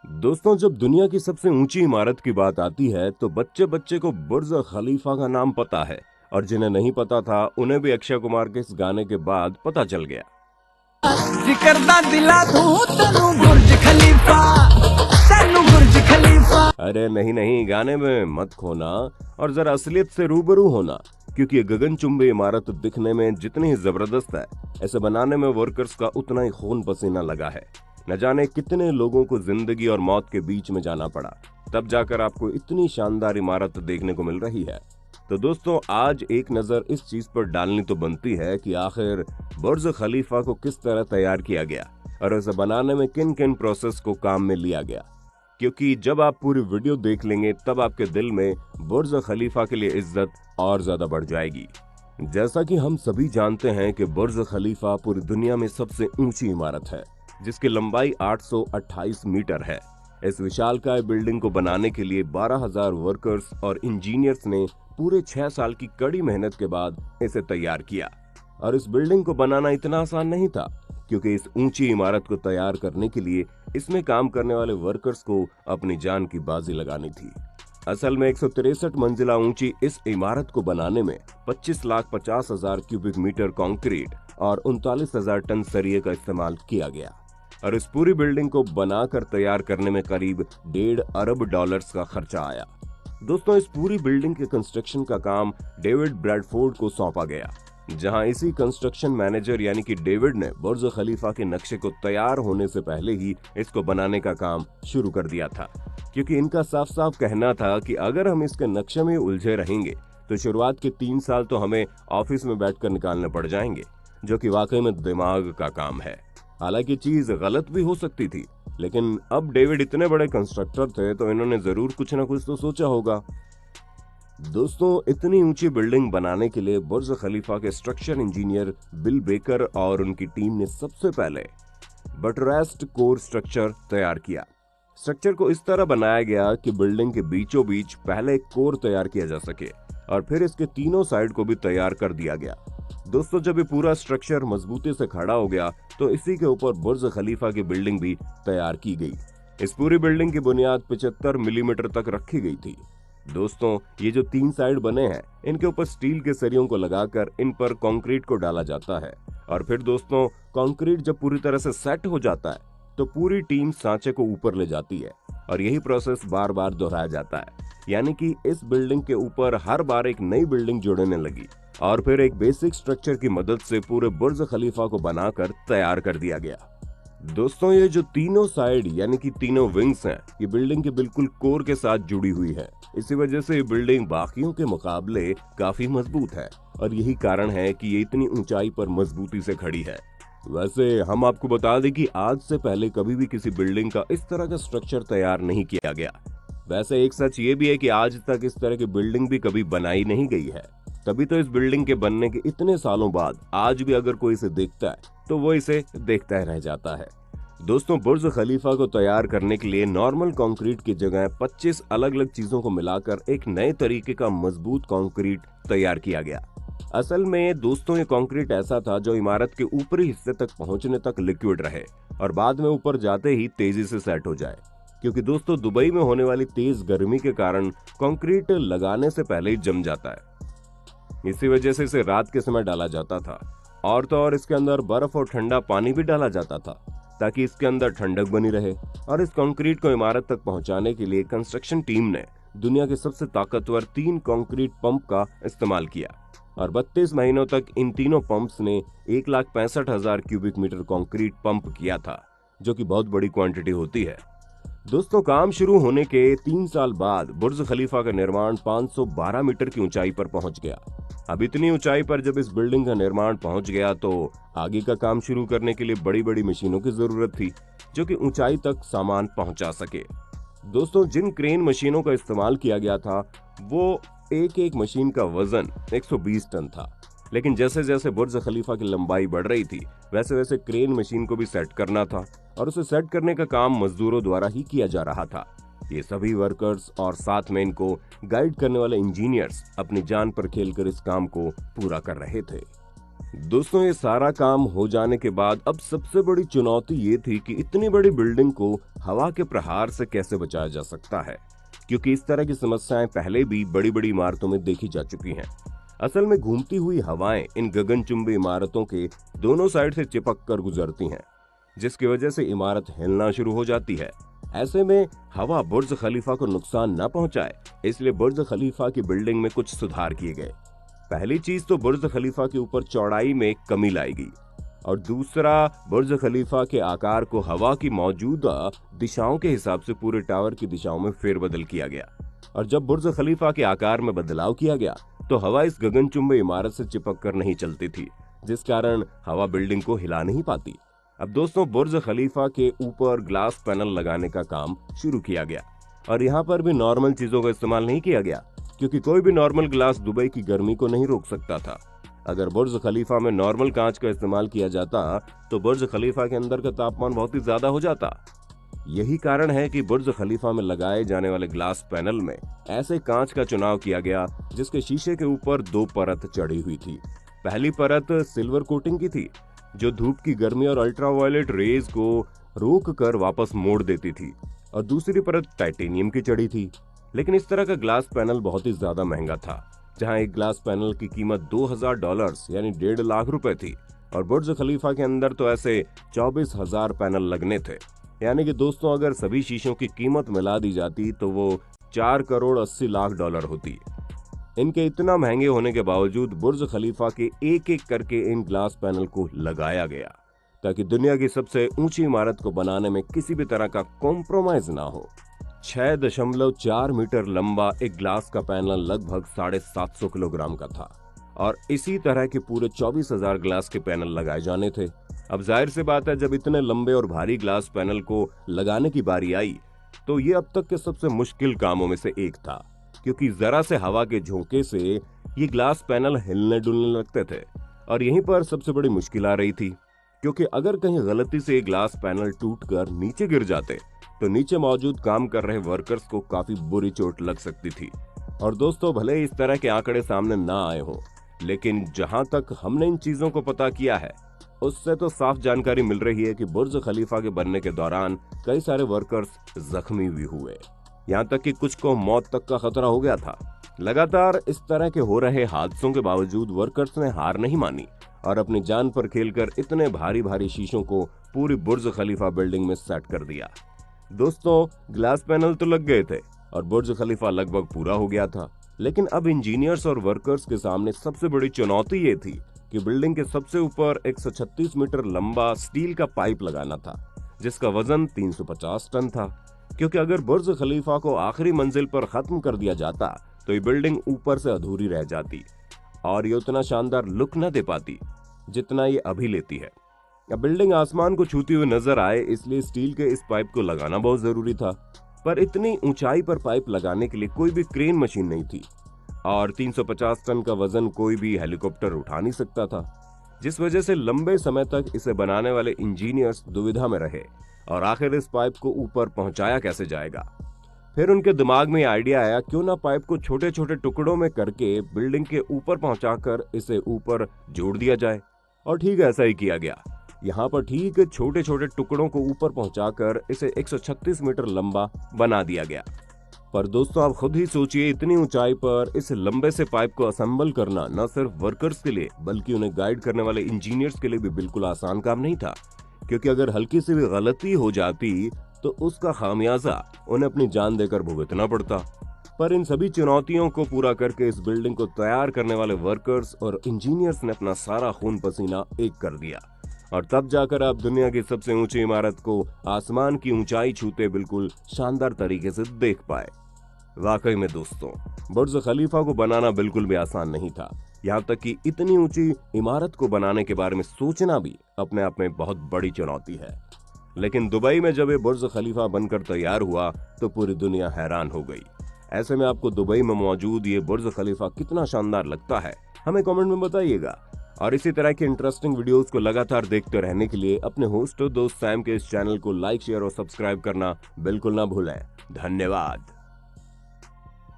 दोस्तों, जब दुनिया की सबसे ऊंची इमारत की बात आती है तो बच्चे बच्चे को बुर्ज खलीफा का नाम पता है। और जिन्हें नहीं पता था उन्हें भी अक्षय कुमार के इस गाने के बाद पता चल गया। जिक्र दा दिला दूं तेनू बुर्ज खलीफा, तेनू बुर्ज खलीफा। अरे नहीं नहीं, गाने में मत खोना और जरा असलियत से रूबरू होना, क्योंकि ये गगनचुंबी इमारत दिखने में जितनी ही जबरदस्त है, इसे बनाने में वर्कर्स का उतना ही खून पसीना लगा है। न जाने कितने लोगों को जिंदगी और मौत के बीच में जाना पड़ा, तब जाकर आपको इतनी शानदार इमारत देखने को मिल रही है। तो दोस्तों, आज एक नजर इस चीज पर डालनी तो बनती है कि आखिर बुर्ज खलीफा को किस तरह तैयार किया गया और इसे बनाने में किन किन प्रोसेस को काम में लिया गया। क्योंकि जब आप पूरी वीडियो देख लेंगे तब आपके दिल में बुर्ज खलीफा के लिए इज्जत और ज्यादा बढ़ जाएगी। जैसा कि हम सभी जानते हैं कि बुर्ज खलीफा पूरी दुनिया में सबसे ऊंची इमारत है, जिसकी लंबाई 828 मीटर है। इस विशालकाय बिल्डिंग को बनाने के लिए 12,000 वर्कर्स और इंजीनियर्स ने पूरे 6 साल की कड़ी मेहनत के बाद इसे तैयार किया। और इस बिल्डिंग को बनाना इतना आसान नहीं था, क्योंकि इस ऊंची इमारत को तैयार करने के लिए इसमें काम करने वाले वर्कर्स को अपनी जान की बाजी लगानी थी। असल में 163 मंजिला ऊंची इस इमारत को बनाने में 25,50,000 क्यूबिक मीटर कंक्रीट और 39,000 टन सरिये का इस्तेमाल किया गया। और इस पूरी बिल्डिंग को बनाकर तैयार करने में करीब $1.5 अरब का खर्चा आया। दोस्तों, इस पूरी बिल्डिंग के कंस्ट्रक्शन का काम डेविड ब्रैडफोर्ड को सौंपा गया, जहां इसी कंस्ट्रक्शन मैनेजर यानी कि डेविड ने बुर्ज खलीफा के नक्शे को तैयार होने से पहले ही इसको बनाने का काम शुरू कर दिया था। क्योंकि इनका साफ साफ कहना था कि अगर हम इसके नक्शे में उलझे रहेंगे तो शुरुआत के 3 साल तो हमें ऑफिस में बैठकर निकालने पड़ जाएंगे, जो कि वाकई में दिमाग का काम है। हालांकि चीज गलत भी हो सकती थी, लेकिन अब डेविड इतने बड़े कंस्ट्रक्टर थे तो इन्होंने जरूर कुछ ना कुछ तो सोचा होगा। दोस्तों, इतनी ऊंची बिल्डिंग बनाने के लिए बुर्ज खलीफा के स्ट्रक्चर इंजीनियर बिल बेकर और उनकी टीम ने सबसे पहले बटरेस्ड कोर स्ट्रक्चर तैयार किया। स्ट्रक्चर को इस तरह बनाया गया कि बिल्डिंग के बीचों बीच पहले एक कोर तैयार किया जा सके और फिर इसके तीनों साइड को भी तैयार कर दिया गया। दोस्तों, जब ये पूरा स्ट्रक्चर मजबूती से खड़ा हो गया तो इसी के ऊपर बुर्ज खलीफा की बिल्डिंग भी तैयार की गई। इस पूरी बिल्डिंग की बुनियाद 75 मिलीमीटर तक रखी गई थी। दोस्तों, ये जो 3 साइड बने हैं, इनके ऊपर स्टील के सरियों को लगाकर इन पर कंक्रीट को डाला जाता है। और फिर दोस्तों, कंक्रीट जब पूरी तरह से सेट हो जाता है तो पूरी टीम सांचे को ऊपर ले जाती है और यही प्रोसेस बार बार दोहराया जाता है। यानी कि इस बिल्डिंग के ऊपर हर बार एक नई बिल्डिंग जुड़ने लगी और फिर एक बेसिक स्ट्रक्चर की मदद से पूरे बुर्ज खलीफा को बनाकर तैयार कर दिया गया। दोस्तों, ये जो तीनों साइड यानी कि तीनों विंग्स हैं, ये बिल्डिंग के बिल्कुल कोर के साथ जुड़ी हुई है। इसी वजह से ये बिल्डिंग बाकियों के मुकाबले काफी मजबूत है और यही कारण है कि ये इतनी ऊंचाई पर मजबूती से खड़ी है। वैसे हम आपको बता दें कि आज से पहले कभी भी किसी बिल्डिंग का इस तरह का स्ट्रक्चर तैयार नहीं किया गया। वैसे एक सच ये भी है कि आज तक इस तरह की बिल्डिंग भी कभी बनाई नहीं गई है। तभी तो इस बिल्डिंग के बनने के इतने सालों बाद आज भी अगर कोई इसे देखता है तो वो इसे देखता ही रह जाता है। दोस्तों, बुर्ज खलीफा को तैयार करने के लिए नॉर्मल कंक्रीट की जगह 25 अलग अलग चीजों को मिलाकर एक नए तरीके का मजबूत कंक्रीट तैयार किया गया। असल में दोस्तों, ये कंक्रीट ऐसा था जो इमारत के ऊपरी हिस्से तक पहुंचने तक लिक्विड रहे और बाद में ऊपर जाते ही तेजी से सेट हो जाए। क्योंकि दोस्तों, दुबई में होने वाली तेज गर्मी के कारण कंक्रीट लगाने से पहले ही जम जाता है। इसी वजह से इसे रात के समय डाला जाता था और तो और इसके अंदर बर्फ और ठंडा पानी भी डाला जाता था ताकि इसके अंदर ठंडक बनी रहे। और इस कंक्रीट को इमारत तक पहुंचाने के लिए कंस्ट्रक्शन टीम ने दुनिया के सबसे ताकतवर 3 कंक्रीट पंप का इस्तेमाल किया और 32 महीनों तक इन तीनों पंप्स ने 1,65,000 क्यूबिक मीटर कंक्रीट पंप किया था, जो कि बहुत बड़ी क्वांटिटी होती है। दोस्तों, काम शुरू होने के 3 साल बाद बुर्ज खलीफा का निर्माण 512 मीटर की ऊंचाई पर पहुंच गया। अब इतनी ऊंचाई पर जब इस बिल्डिंग का निर्माण पहुंच गया तो आगे का काम शुरू करने के लिए बड़ी बड़ी मशीनों की जरूरत थी, जो कि ऊंचाई तक सामान पहुंचा सके। दोस्तों, जिन क्रेन मशीनों का इस्तेमाल किया गया था वो एक एक मशीन का वजन 120 टन था। लेकिन जैसे जैसे बुर्ज खलीफा की लंबाई बढ़ रही थी वैसे वैसे क्रेन मशीन को भी सेट करना था और उसे सेट करने का काम मजदूरों द्वारा ही किया जा रहा था। ये सभी वर्कर्स और साथ में इनको गाइड करने वाले इंजीनियर्स अपनी जान पर खेलकर इस काम को पूरा कर रहे थे। दोस्तों, ये सारा काम हो जाने के बाद अब सबसे बड़ी चुनौती ये थी कि इतनी बड़ी बिल्डिंग को हवा के प्रहार से कैसे बचाया जा सकता है, क्योंकि इस तरह की समस्याएं पहले भी बड़ी बड़ी इमारतों में देखी जा चुकी हैं। असल में घूमती हुई हवाएं इन गगनचुंबी इमारतों के दोनों साइड से चिपक कर गुजरती हैं, जिसकी वजह से इमारत हिलना शुरू हो जाती है। ऐसे में हवा बुर्ज खलीफा को नुकसान न पहुंचाए, इसलिए बुर्ज खलीफा की बिल्डिंग में कुछ सुधार किए गए। पहली चीज तो बुर्ज खलीफा के ऊपर चौड़ाई में कमी लाई गई, और दूसरा बुर्ज खलीफा के आकार को हवा की मौजूदा दिशाओं के हिसाब से पूरे टावर की दिशाओं में फेरबदल किया गया। और जब बुर्ज खलीफा के आकार में बदलाव किया गया तो हवा इस गगनचुंबी इमारत से चिपक कर नहीं चलती थी, जिस कारण हवा बिल्डिंग को हिला नहीं पाती। अब दोस्तों, बुर्ज खलीफा के ऊपर ग्लास पैनल लगाने का काम शुरू किया गया, और यहाँ पर भी नॉर्मल चीजों का इस्तेमाल नहीं किया गया, क्योंकि कोई भी नॉर्मल ग्लास दुबई की गर्मी को नहीं रोक सकता था। अगर बुर्ज खलीफा में नॉर्मल कांच का इस्तेमाल किया जाता तो बुर्ज खलीफा के अंदर का तापमान बहुत ही ज्यादा हो जाता। यही कारण है कि बुर्ज खलीफा में लगाए जाने वाले ग्लास पैनल में ऐसे कांच का चुनाव किया गया जिसके शीशे के ऊपर 2 परत चढ़ी हुई थी। पहली परत सिल्वर कोटिंग की थी, जो धूप की गर्मी और अल्ट्रावायलेट रेज को रोक कर वापस मोड़ देती थी, और दूसरी परत टाइटेनियम की चढ़ी थी। लेकिन इस तरह का ग्लास पैनल बहुत ही ज्यादा महंगा था, जहां एक ग्लास पैनल की कीमत $2000 यानी 1.5 लाख रुपए थी, और बुर्ज खलीफा के अंदर तो ऐसे 24,000 पैनल लगने थे। यानी कि दोस्तों, अगर सभी शीशों की कीमत मिला दी जाती तो वो $4,80,00,000 होती। इनके इतना महंगे होने के बावजूद बुर्ज खलीफा के एक एक करके इन ग्लास पैनल को लगाया गया, ताकि दुनिया की सबसे ऊंची इमारत को बनाने में किसी भी तरह का कॉम्प्रोमाइज ना हो। 6.4 मीटर लंबा एक ग्लास का पैनल लगभग 750 किलोग्राम का था, और इसी तरह के पूरे 24,000 ग्लास के पैनल लगाए जाने थे। अब जाहिर सी बात है, जब इतने लंबे और भारी ग्लास पैनल को लगाने की बारी आई तो ये अब तक के सबसे मुश्किल कामों में से एक था, क्योंकि जरा से हवा के झोंके से ये ग्लास पैनल हिलने डुलने लगते थे। और यहीं पर सबसे बड़ी मुश्किल आ रही थी, क्योंकि अगर कहीं गलती से ग्लास पैनल टूटकर नीचे गिर जाते तो नीचे मौजूद काम कर रहे वर्कर्स को काफी बुरी चोट लग सकती थी। और दोस्तों, भले इस तरह के आंकड़े सामने ना आए हो, लेकिन जहां तक हमने इन चीजों को पता किया है उससे तो साफ जानकारी मिल रही है कि बुर्ज खलीफा के बनने के दौरान कई सारे वर्कर्स जख्मी भी हुए, यहाँ तक कि कुछ को मौत तक का खतरा हो गया था। लगातार इस तरह के हो रहे हादसों के बावजूद वर्कर्स ने हार नहीं मानी और अपनी जान पर खेलकर इतने भारी भारी शीशों को पूरी बुर्ज खलीफा बिल्डिंग में सेट कर दिया। दोस्तों, ग्लास पैनल तो लग गए थे और बुर्ज खलीफा लगभग पूरा हो गया था, लेकिन अब इंजीनियर्स और वर्कर्स के सामने सबसे बड़ी चुनौती ये थी कि बिल्डिंग के सबसे ऊपर 136 मीटर लंबा स्टील का पाइप लगाना था, जिसका वजन 350 टन था। क्योंकि अगर बुर्ज खलीफा को आखिरी मंजिल पर खत्म कर दिया जाता तो ये बिल्डिंग ऊपर से अधूरी रह जाती और ये उतना शानदार लुक न दे पाती जितना ये अभी लेती है। अब बिल्डिंग आसमान को छूती हुई नजर आए, इसलिए स्टील के इस पाइप को लगाना बहुत जरूरी था। पर इतनी ऊंचाई पर पाइप लगाने के लिए कोई भी क्रेन मशीन नहीं थी, और 350 टन का वजन कोई भी हेलीकॉप्टर उठा नहीं सकता था, जिस वजह से लंबे समय तक इसे बनाने वाले इंजीनियर्स दुविधा में रहे और आखिर इस पाइप को ऊपर पहुंचाया कैसे जाएगा। फिर उनके दिमाग में आइडिया आया, क्यों ना पाइप को छोटे छोटे टुकड़ों में करके बिल्डिंग के ऊपर पहुंचाकर इसे ऊपर जोड़ दिया जाए। और ठीक ऐसा ही किया गया। यहाँ पर ठीक छोटे छोटे टुकड़ों को ऊपर पहुंचाकर इसे 136 मीटर लंबा बना दिया गया। पर दोस्तों, आप खुद ही सोचिए, इतनी ऊंचाई पर इस लंबे से पाइप को असेंबल करना न सिर्फ वर्कर्स के लिए बल्कि उन्हें गाइड करने वाले इंजीनियर्स के लिए भी बिल्कुल आसान काम नहीं था, क्योंकि अगर हल्की सी भी गलती हो जाती तो उसका खामियाजा उन्हें अपनी जान देकर भुगतना पड़ता। पर इन सभी चुनौतियों को पूरा करके इस बिल्डिंग को तैयार करने वाले वर्कर्स और इंजीनियर्स ने अपना सारा खून पसीना एक कर दिया, और तब जाकर आप दुनिया की सबसे ऊंची इमारत को आसमान की ऊंचाई छूते बिल्कुल शानदार तरीके से देख पाए। वाकई में दोस्तों, बुर्ज खलीफा को बनाना बिल्कुल भी आसान नहीं था। यहाँ तक कि इतनी ऊंची इमारत को बनाने के बारे में सोचना भी अपने आप में बहुत बड़ी चुनौती है। लेकिन दुबई में जब ये बुर्ज खलीफा बनकर तैयार हुआ तो पूरी दुनिया हैरान हो गई। ऐसे में आपको दुबई में मौजूद ये बुर्ज खलीफा कितना शानदार लगता है, हमें कमेंट में बताइएगा। और इसी तरह के इंटरेस्टिंग वीडियोस को लगातार देखते रहने के लिए अपने होस्ट और दोस्त सैम के इस चैनल को लाइक, शेयर और सब्सक्राइब करना बिल्कुल ना भूलें। धन्यवाद।